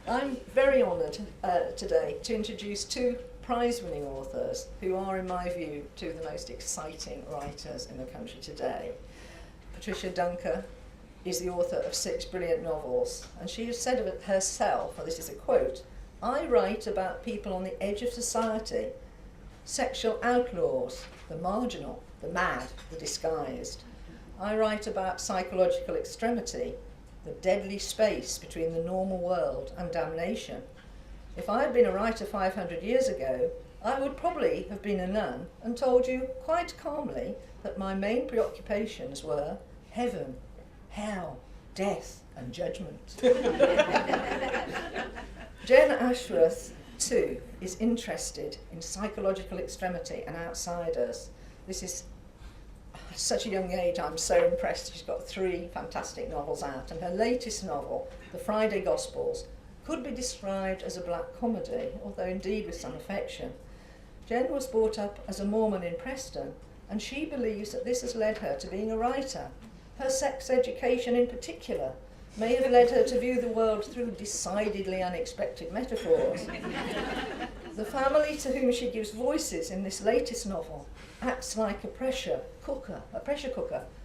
I'm very honoured today to introduce two prize-winning authors who are, in my view, two of the most exciting writers in the country today. Patricia Duncker is the author of 6 brilliant novels, and she has said of it herself, and this is a quote, "I write about people on the edge of society, sexual outlaws, the marginal, the mad, the disguised. I write about psychological extremity, the deadly space between the normal world and damnation. If I had been a writer 500 years ago, I would probably have been a nun and told you quite calmly that my main preoccupations were heaven, hell, death and judgment." Jenn Ashworth, too, is interested in psychological extremity and outsiders. This is at such a young age, I'm so impressed. She's got 3 fantastic novels out, and her latest novel, The Friday Gospels, could be described as a black comedy, although indeed with some affection. Jenn was brought up as a Mormon in Preston, and she believes that this has led her to being a writer. Her sex education in particular may have led her to view the world through decidedly unexpected metaphors. The family to whom she gives voices in this latest novel acts like a pressure cooker,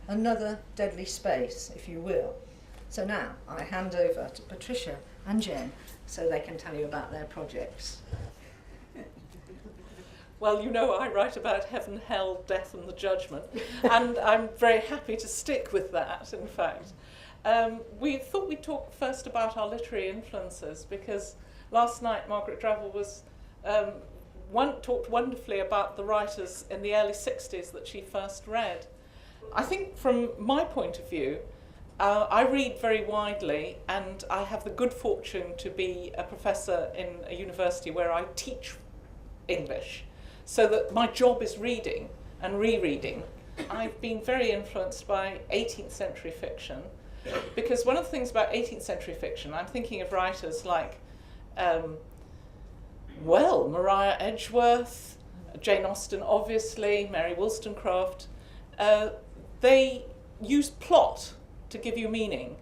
another deadly space, if you will. So now I hand over to Patricia and Jenn so they can tell you about their projects. Well, you know I write about heaven, hell, death and the judgment, and I'm very happy to stick with that, in fact. We thought we'd talk first about our literary influences, because last night Margaret Drabble was talked wonderfully about the writers in the early 60s that she first read. I think from my point of view, I read very widely, and I have the good fortune to be a professor in a university where I teach English, so that my job is reading and rereading. I've been very influenced by 18th century fiction, because one of the things about 18th century fiction, I'm thinking of writers like Maria Edgeworth, Jane Austen obviously, Mary Wollstonecraft. They use plot to give you meaning,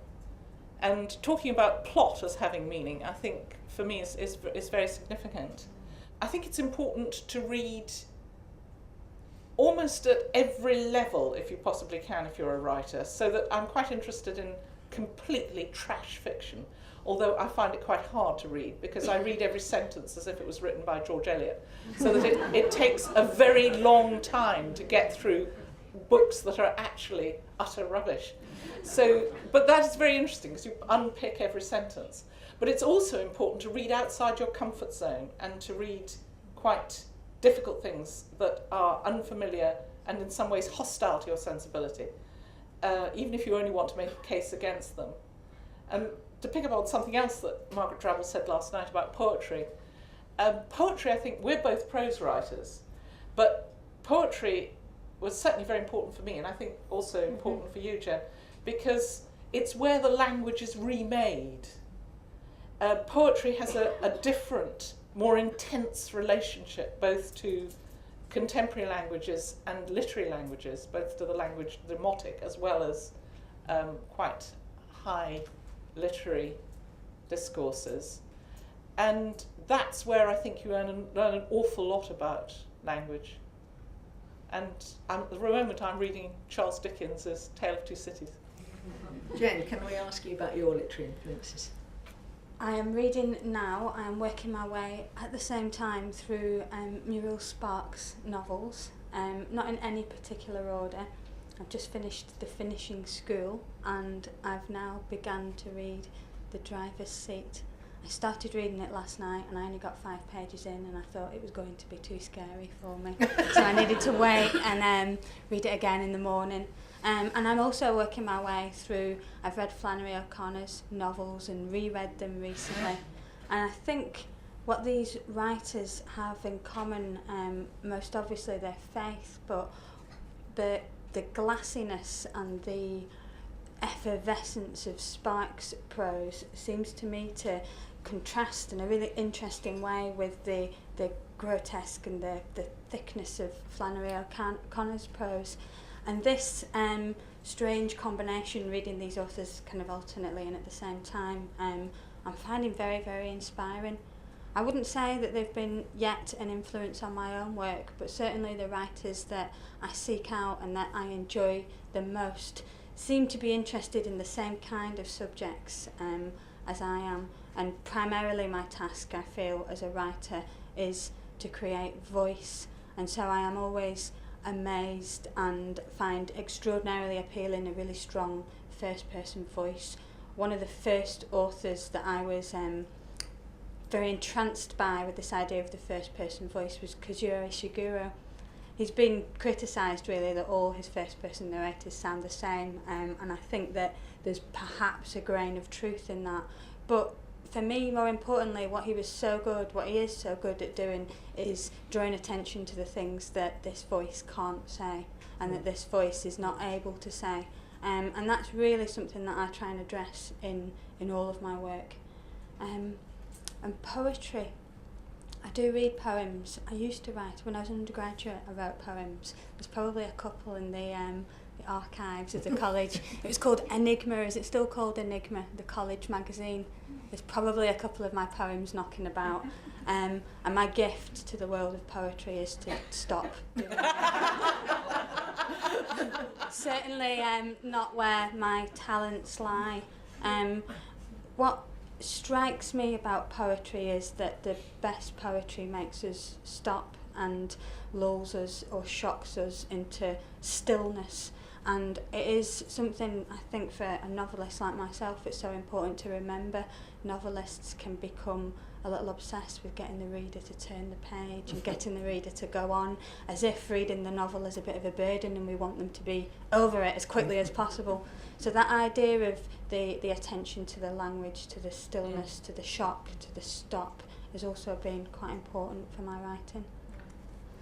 and talking about plot as having meaning, I think for me is very significant. I think it's important to read almost at every level, if you possibly can, if you're a writer, so that I'm quite interested in completely trash fiction, although I find it quite hard to read, because I read every sentence as if it was written by George Eliot, so that it takes a very long time to get through books that are actually utter rubbish. But that is very interesting, because you unpick every sentence. But it's also important to read outside your comfort zone and to read quite difficult things that are unfamiliar and in some ways hostile to your sensibility, even if you only want to make a case against them. And to pick up on something else that Margaret Drabble said last night about poetry, poetry, I think we're both prose writers, but poetry was certainly very important for me, and I think also important for you, Jenn, because it's where the language is remade. Poetry has a different, more intense relationship both to contemporary languages and literary languages, both to the language demotic as well as quite high literary discourses. And that's where I think you learn an awful lot about language. And at the moment I'm reading Charles Dickens' Tale of Two Cities. Jenn, can we ask you about your literary influences? I am reading now. I am working my way at the same time through Muriel Sparks' novels, not in any particular order. I've just finished The Finishing School, and I've now begun to read The Driver's Seat. I started reading it last night and I only got 5 pages in, and I thought it was going to be too scary for me, so I needed to wait and read it again in the morning. And I'm also working my way through, I've read Flannery O'Connor's novels and reread them recently, and I think what these writers have in common, most obviously their faith, but the glassiness and the effervescence of Sparks' prose seems to me to contrast in a really interesting way with the grotesque and the thickness of Flannery O'Connor's prose. And this strange combination, reading these authors kind of alternately and at the same time, I'm finding very, very inspiring. I wouldn't say that they've been yet an influence on my own work, but certainly the writers that I seek out and that I enjoy the most seem to be interested in the same kind of subjects as I am. And primarily my task, I feel, as a writer is to create voice. And so I am always amazed and find extraordinarily appealing a really strong first-person voice. One of the first authors that I was very entranced by with this idea of the first-person voice was Kazuo Ishiguro. He's been criticised really that all his first-person narrators sound the same, and I think that there's perhaps a grain of truth in that. But for me, more importantly, what he is so good at doing is drawing attention to the things that this voice can't say and that this voice is not able to say. And that's really something that I try and address in all of my work. And poetry. I do read poems. I used to write. When I was an undergraduate, I wrote poems. There's probably a couple in the archives of the college. It was called Enigma. Is it still called Enigma, the college magazine? There's probably a couple of my poems knocking about. And my gift to the world of poetry is to stop doing that. Certainly not where my talents lie. What strikes me about poetry is that the best poetry makes us stop and lulls us or shocks us into stillness. And it is something, I think, for a novelist like myself, it's so important to remember. Novelists can become a little obsessed with getting the reader to turn the page and getting the reader to go on, as if reading the novel is a bit of a burden and we want them to be over it as quickly as possible. So that idea of the attention to the language, to the stillness, to the shock, to the stop, has also been quite important for my writing.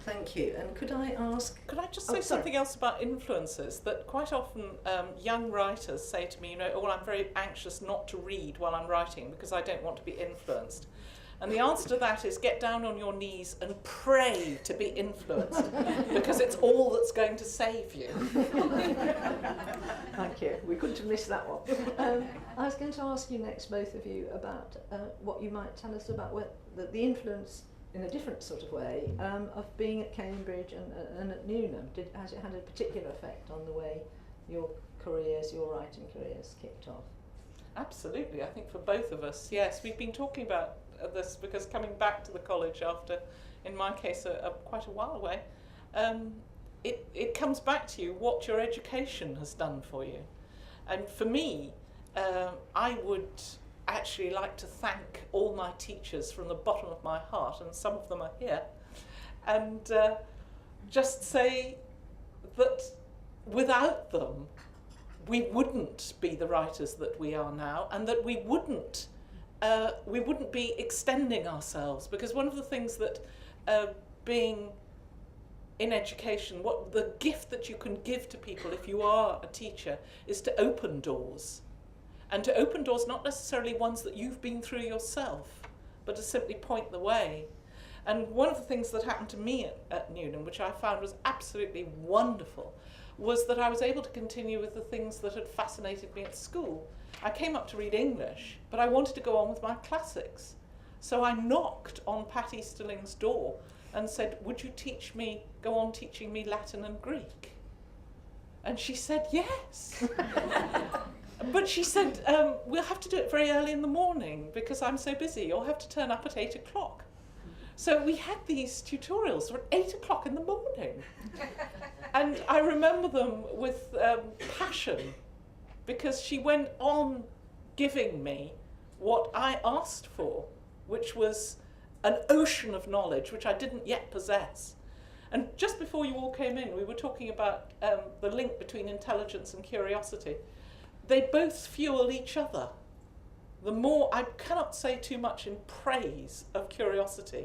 Thank you. And could I ask... Could I just say something else about influences? That quite often young writers say to me, you know, oh, well, I'm very anxious not to read while I'm writing because I don't want to be influenced. And the answer to that is get down on your knees and pray to be influenced because it's all that's going to save you. Thank you. We couldn't have missed that one. I was going to ask you next, both of you, about what you might tell us about the influence in a different sort of way of being at Cambridge and at Newnham. Has it had a particular effect on the way your writing careers kicked off? Absolutely, I think for both of us, yes. We've been talking about this because coming back to the college after, in my case, quite a while away, it comes back to you what your education has done for you. And for me, I would actually like to thank all my teachers from the bottom of my heart, and some of them are here, and just say that without them we wouldn't be the writers that we are now, and that we wouldn't be extending ourselves, because one of the things that being in education, what the gift that you can give to people if you are a teacher is to open doors. And to open doors, not necessarily ones that you've been through yourself, but to simply point the way. And one of the things that happened to me at Newnham, which I found was absolutely wonderful, was that I was able to continue with the things that had fascinated me at school. I came up to read English, but I wanted to go on with my classics. So I knocked on Pat Easterling's door and said, would you go on teaching me Latin and Greek? And she said, yes. But she said, we'll have to do it very early in the morning because I'm so busy. You'll have to turn up at 8 o'clock. So we had these tutorials at 8 o'clock in the morning. And I remember them with passion because she went on giving me what I asked for, which was an ocean of knowledge which I didn't yet possess. And just before you all came in, we were talking about the link between intelligence and curiosity. They both fuel each other. The more, I cannot say too much in praise of curiosity.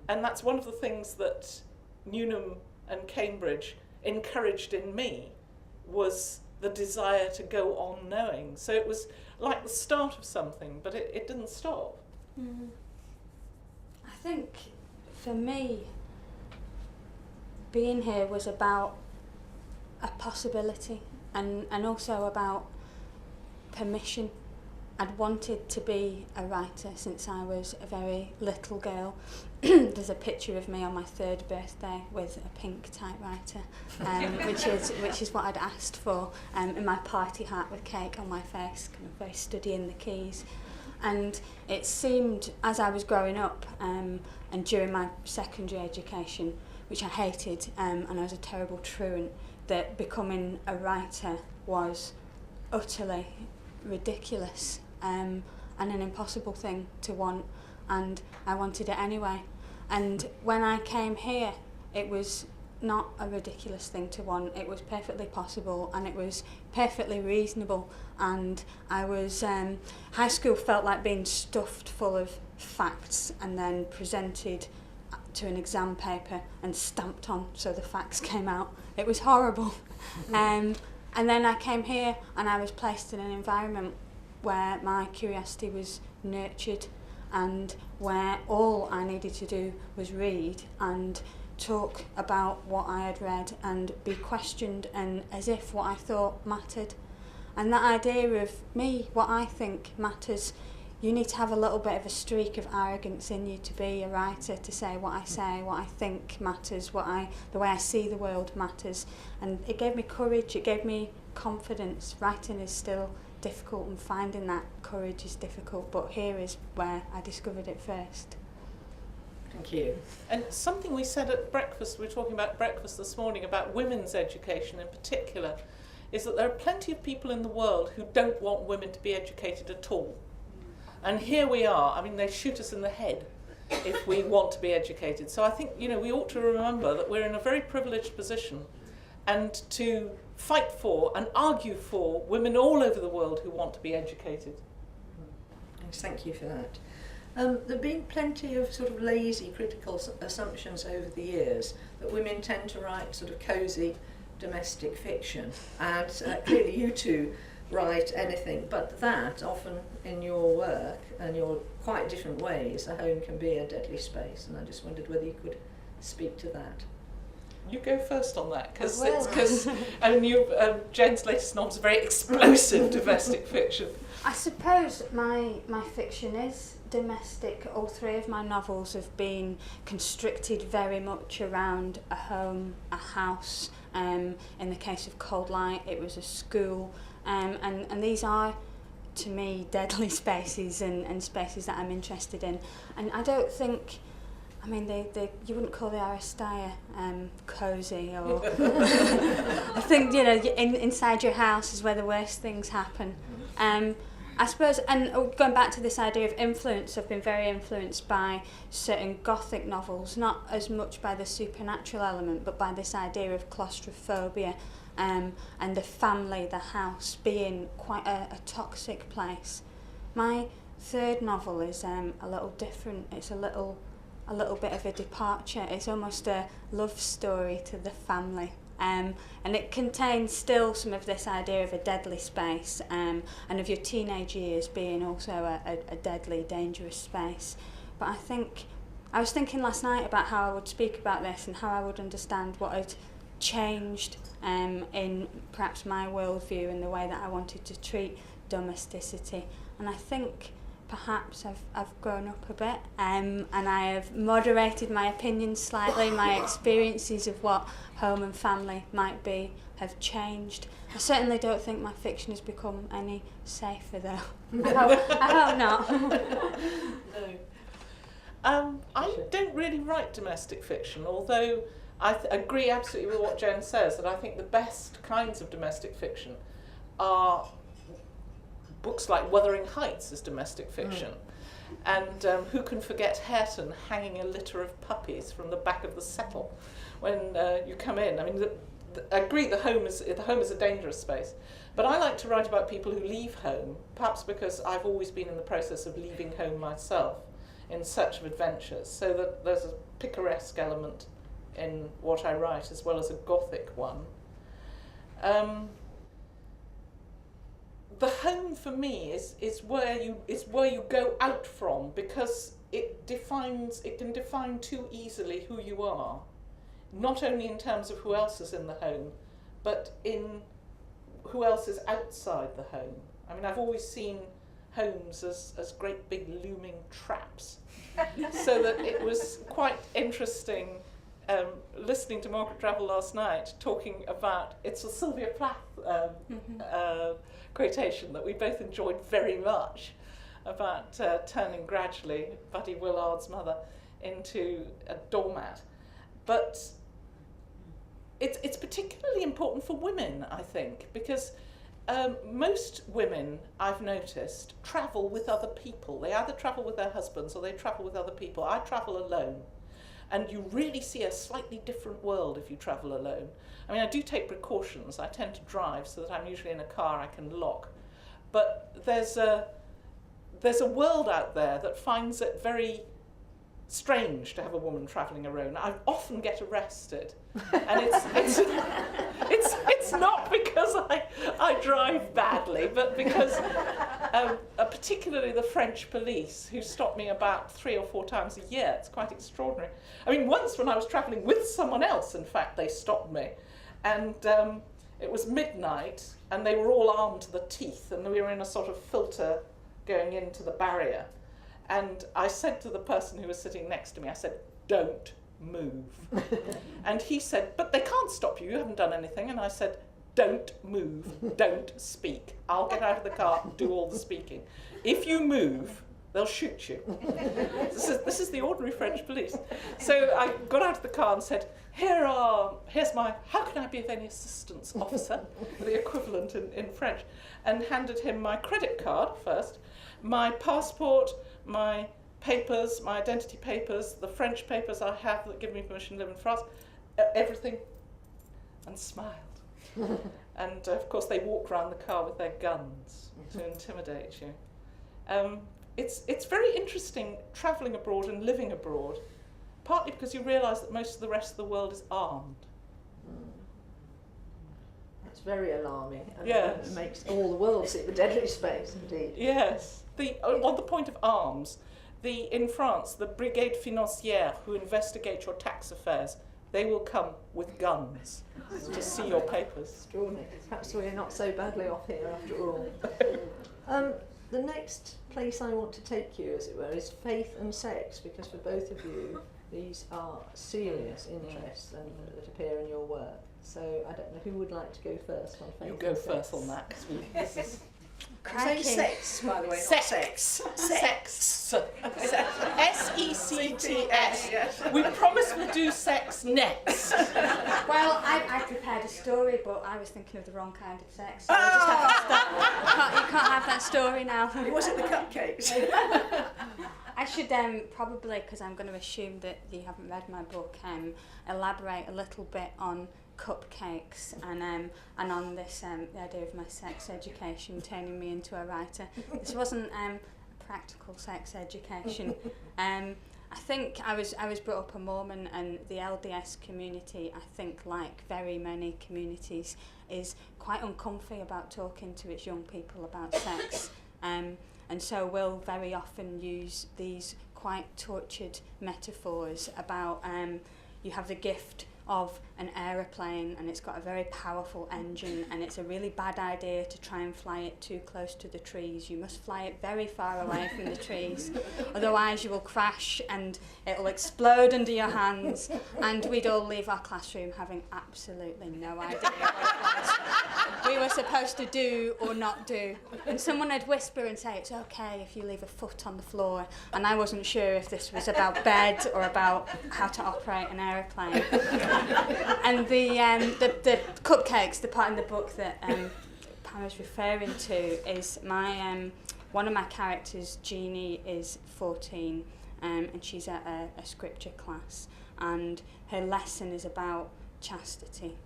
And that's one of the things that Newnham and Cambridge encouraged in me, was the desire to go on knowing. So it was like the start of something, but it didn't stop. Mm. I think for me, being here was about a possibility and also about permission. I'd wanted to be a writer since I was a very little girl. There's a picture of me on my 3rd birthday with a pink typewriter, which is what I'd asked for, in my party hat with cake on my face, kind of very studying the keys. And it seemed, as I was growing up, and during my secondary education, which I hated, and I was a terrible truant, that becoming a writer was utterly ridiculous, and an impossible thing to want, and I wanted it anyway. And when I came here, it was not a ridiculous thing to want. It was perfectly possible, and it was perfectly reasonable. And I was high school felt like being stuffed full of facts and then presented to an exam paper and stamped on so the facts came out. It was horrible. And then I came here and I was placed in an environment where my curiosity was nurtured, and where all I needed to do was read and talk about what I had read and be questioned, and as if what I thought mattered. And that idea of me, what I think matters, you need to have a little bit of a streak of arrogance in you to be a writer, to say, what I think matters, the way I see the world matters. And it gave me courage, it gave me confidence. Writing is still difficult, and finding that courage is difficult, but here is where I discovered it first. Thank you. And something we said at breakfast, we were talking about breakfast this morning, about women's education in particular, is that there are plenty of people in the world who don't want women to be educated at all. And here we are. I mean, they shoot us in the head if we want to be educated. So I think, we ought to remember that we're in a very privileged position, and to fight for and argue for women all over the world who want to be educated. Yes, thank you for that. There have been plenty of sort of lazy critical assumptions over the years that women tend to write sort of cosy domestic fiction, and clearly you two write anything but that. Often in your work and your quite different ways, a home can be a deadly space, and I just wondered whether you could speak to that. You go first on that, because Jenn's latest novel is a very explosive domestic fiction. I suppose my fiction is domestic. All 3 of my novels have been constricted very much around a home, a house. In the case of Cold Light, it was a school. And these are, to me, deadly spaces and spaces that I'm interested in. And I don't think, you wouldn't call the Aristaya cosy, or I think, inside your house is where the worst things happen. I suppose, and going back to this idea of influence, I've been very influenced by certain Gothic novels, not as much by the supernatural element, but by this idea of claustrophobia, and the family, the house, being quite a toxic place. My 3rd novel is a little different. It's a little bit of a departure. It's almost a love story to the family. And it contains still some of this idea of a deadly space, and of your teenage years being also a deadly, dangerous space. But I was thinking last night about how I would speak about this and how I would understand what had changed in perhaps my worldview and the way that I wanted to treat domesticity. And I think perhaps I've grown up a bit, and I have moderated my opinions slightly. My experiences of what home and family might be have changed. I certainly don't think my fiction has become any safer, though. I hope not. No. I don't really write domestic fiction, although I agree absolutely with what Jenn says, that I think the best kinds of domestic fiction are books like Wuthering Heights as domestic fiction. And who can forget Hareton hanging a litter of puppies from the back of the settle when you come in? I agree the home is a dangerous space, but I like to write about people who leave home, perhaps because I've always been in the process of leaving home myself in search of adventures, so that there's a picaresque element in what I write as well as a Gothic one. The home for me is where you go out from, because it can define too easily who you are, not only in terms of who else is in the home, but in who else is outside the home. I've always seen homes as great big looming traps. So that it was quite interesting listening to Margaret Drabble last night talking about, it's a Sylvia Plath quotation that we both enjoyed very much, about turning gradually Buddy Willard's mother into a doormat. But it's particularly important for women, I think, because most women, I've noticed, travel with other people. They either travel with their husbands or they travel with other people. I travel alone. And you really see a slightly different world if you travel alone. I mean, I do take precautions. I tend to drive so that I'm usually in a car I can lock. But there's a world out there that finds it very strange to have a woman travelling alone. I often get arrested, and it's not because I drive badly, but because particularly the French police, who stop me about 3 or 4 times a year. It's quite extraordinary. I mean, once when I was travelling with someone else, in fact, they stopped me, and it was midnight, and they were all armed to the teeth, and we were in a sort of filter going into the barrier. And I said to the person who was sitting next to me, I said, "Don't move." And he said, "But they can't stop you, you haven't done anything." And I said, "Don't move, don't speak. I'll get out of the car and do all the speaking. If you move, they'll shoot you." This is the ordinary French police. So I got out of the car and said, here's my, how can I be of any assistance, officer? The equivalent in French. And handed him my credit card first, my passport, my papers, my identity papers, the French papers I have that give me permission to live in France, everything, and smiled. And of course they walked around the car with their guns to intimidate you. It's very interesting travelling abroad and living abroad, partly because you realise that most of the rest of the world is armed. That's very alarming, and Yes. it makes all the world see the deadly space, indeed. Yes. On the point of arms, in France, the Brigade Financière, who investigate your tax affairs, they will come with guns to see your papers. Extraordinary. Perhaps we're not so badly off here after all. The next place I want to take you, as it were, is faith and sex, because for both of you, these are serious interests that appear in your work. So I don't know who would like to go first on faith. You go and sex. first on that, 'cause this is Say sex, by the way, not sex. Sex. S-E-C-T-S. Yes. We promise we'll do sex next. Well, I prepared a story, but I was thinking of the wrong kind of sex. So we'll just have to stop. You can't have that story now. It wasn't the cupcakes. I should probably, because I'm going to assume that you haven't read my book, elaborate a little bit on cupcakes and on this the idea of my sex education turning me into a writer. This wasn't a practical sex education. I think I was brought up a Mormon, and the LDS community, I think, like very many communities, is quite uncomfy about talking to its young people about sex. And so we'll very often use these quite tortured metaphors about you have the gift of an aeroplane, and it's got a very powerful engine, and it's a really bad idea to try and fly it too close to the trees. You must fly it very far away from the trees, otherwise you will crash and it will explode under your hands. And we'd all leave our classroom having absolutely no idea what we were supposed to do or not do. And someone would whisper and say, "It's okay if you leave a foot on the floor." And I wasn't sure if this was about bed or about how to operate an aeroplane. And the cupcakes, the part in the book that Pam is referring to, is my one of my characters, Jeannie, is 14, and she's at a scripture class, and her lesson is about chastity,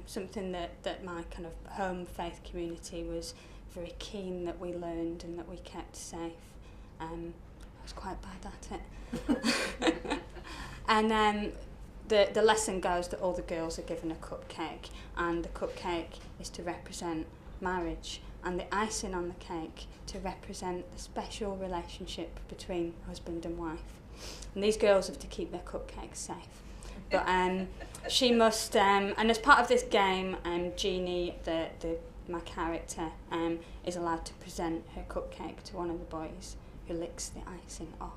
something that my kind of home faith community was very keen that we learned and that we kept safe. I was quite bad at it. And the lesson goes that all the girls are given a cupcake, and the cupcake is to represent marriage, and the icing on the cake to represent the special relationship between husband and wife. And these girls have to keep their cupcakes safe. But she must, and as part of this game, Jeannie, the my character is allowed to present her cupcake to one of the boys, who licks the icing off.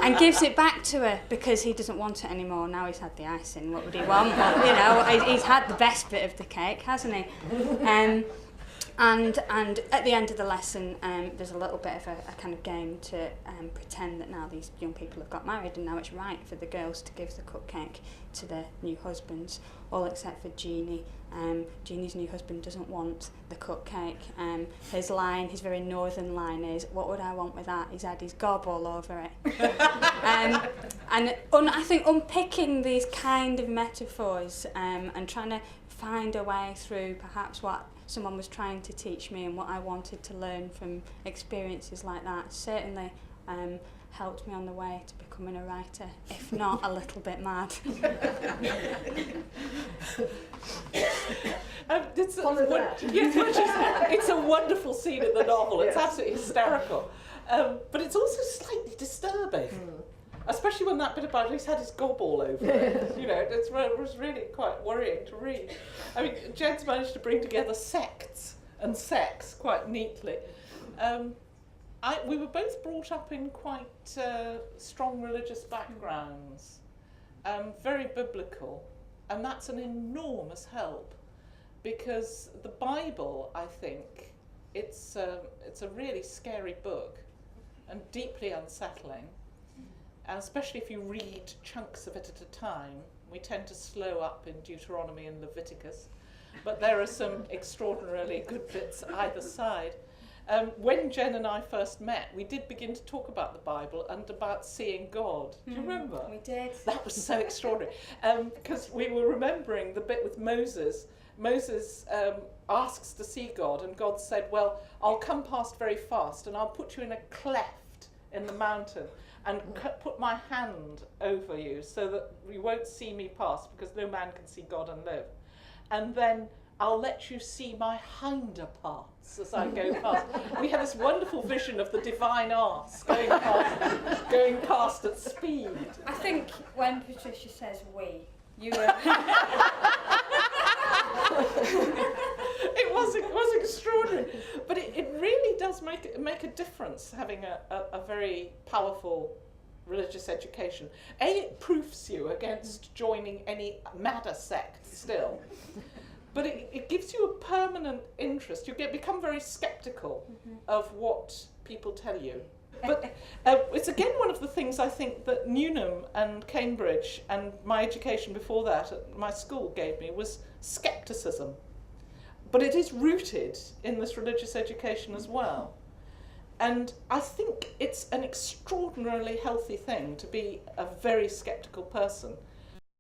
And gives it back to her because he doesn't want it anymore. Now he's had the icing, what would he want? But, you know, he's had the best bit of the cake, hasn't he? And at the end of the lesson, there's a little bit of a kind of game to pretend that now these young people have got married and now it's right for the girls to give the cupcake to their new husbands, all except for Jeannie. Jeannie's new husband doesn't want the cupcake. His line, his very northern line is, "What would I want with that? He's had his gob all over it." I think unpicking these kind of metaphors and trying to find a way through perhaps what someone was trying to teach me and what I wanted to learn from experiences like that certainly helped me on the way to becoming a writer, if not a little bit mad. It's a wonderful scene in the novel. It's Yes. absolutely hysterical. But it's also slightly disturbing. Especially when that bit about he's had his gob all over it. You know, it was really quite worrying to read. I mean, Jenn's managed to bring together sects and sex quite neatly. We were both brought up in quite strong religious backgrounds, very biblical, and that's an enormous help because the Bible, I think, it's a really scary book and deeply unsettling. And especially if you read chunks of it at a time, we tend to slow up in Deuteronomy and Leviticus, but there are some extraordinarily good bits either side. When Jenn and I first met, we did begin to talk about the Bible and about seeing God. Do you remember? We did. That was so extraordinary, because we were remembering the bit with Moses. Moses asks to see God, and God said, "Well, I'll come past very fast, and I'll put you in a cleft in the mountain, and put my hand over you so that you won't see me pass, because no man can see God and live. And then I'll let you see my hinder parts as I go past." We had this wonderful vision of the divine arse going past at speed. I think when Patricia says "we," you were... It was extraordinary, but it really does make a difference having a very powerful religious education. It proofs you against joining any madder sect still, but it gives you a permanent interest. You become very sceptical of what people tell you. But it's again one of the things I think that Newnham and Cambridge and my education before that at my school gave me was scepticism. But it is rooted in this religious education as well. And I think it's an extraordinarily healthy thing to be a very sceptical person,